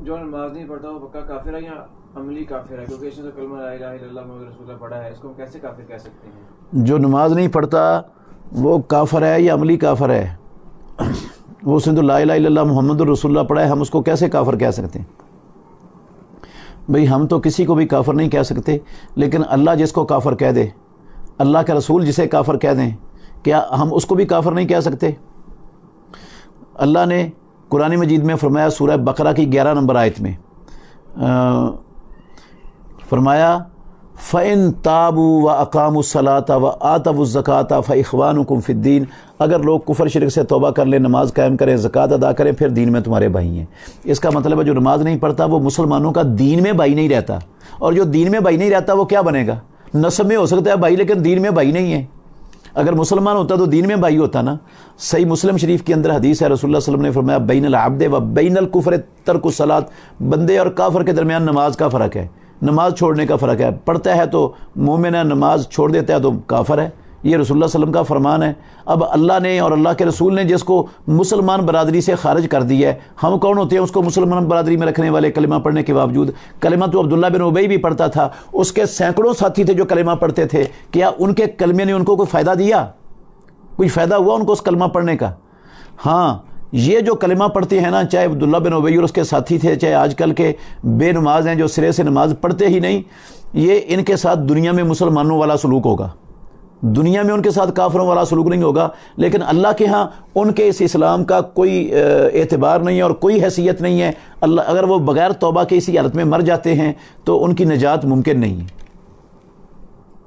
جو نماز نہیں پڑھتا وہ پکا کافر ہے یا عملی کافر ہے؟ کیونکہ اس نے تو کلمہ لا الہ الا اللہ محمد رسول اللہ پڑھا ہے، اس کو ہم کیسے کافر کہہ سکتے ہیں؟ جو نماز نہیں پڑھتا وہ کافر ہے یا عملی کافر ہے؟ وہ اس نے تو لا الہ الا اللہ محمد رسول اللہ پڑھا ہے، ہم اس کو کیسے کافر کہہ سکتے ہیں؟ بھئی ہم تو کسی کو بھی کافر نہیں کہہ سکتے، لیکن اللہ جس کو کافر کہہ دے، اللہ کے رسول جسے کافر کہہ دیں، کیا ہم اس کو بھی کافر نہیں کہہ سکتے؟ اللہ نے قرآن مجید میں فرمایا، سورہ بقرہ کی 11 نمبر آیت میں فرمایا فَإِن تَابُوا وَأَقَامُوا الصَّلَاةَ وَآتَوُا الزَّكَاةَ فَإِخْوَانُكُمْ فِي الدِّينِ، اگر لوگ کفر شرک سے توبہ کر لیں، نماز قائم کریں، زکوٰۃ ادا کریں، پھر دین میں تمہارے بھائی ہیں۔ اس کا مطلب ہے جو نماز نہیں پڑھتا وہ مسلمانوں کا دین میں بھائی نہیں رہتا، اور جو دین میں بھائی نہیں رہتا وہ کیا بنے گا؟ نسب میں ہو سکتا ہے بھائی، لیکن دین میں بھائی نہیں ہے۔ اگر مسلمان ہوتا تو دین میں بھائی ہوتا نا۔ صحیح مسلم شریف کے اندر حدیث ہے، رسول اللہ صلی اللہ علیہ وسلم نے فرمایا بین العبد و بین الکفر ترک الصلاۃ، بندے اور کافر کے درمیان نماز کا فرق ہے، نماز چھوڑنے کا فرق ہے۔ پڑھتا ہے تو مومن ہے، نماز چھوڑ دیتا ہے تو کافر ہے۔ یہ رسول اللہ صلی اللہ علیہ وسلم کا فرمان ہے۔ اب اللہ نے اور اللہ کے رسول نے جس کو مسلمان برادری سے خارج کر دیا ہے، ہم کون ہوتے ہیں اس کو مسلمان برادری میں رکھنے والے؟ کلمہ پڑھنے کے باوجود، کلمہ تو عبداللہ بن ابی بھی پڑھتا تھا، اس کے سینکڑوں ساتھی تھے جو کلمہ پڑھتے تھے، کیا ان کے کلمے نے ان کو کوئی فائدہ دیا؟ کوئی فائدہ ہوا ان کو اس کلمہ پڑھنے کا؟ ہاں، یہ جو کلمہ پڑھتے ہیں نا، چاہے عبداللہ بن ابی اور اس کے ساتھی تھے، چاہے آج کل کے بے نماز ہیں جو سرے سے نماز پڑھتے ہی نہیں، یہ ان کے ساتھ دنیا میں مسلمانوں والا سلوک ہوگا، دنیا میں ان کے ساتھ کافروں والا سلوک نہیں ہوگا، لیکن اللہ کے ہاں ان کے اس اسلام کا کوئی اعتبار نہیں ہے اور کوئی حیثیت نہیں ہے۔ اللہ اگر وہ بغیر توبہ کے اسی حالت میں مر جاتے ہیں تو ان کی نجات ممکن نہیں ہے۔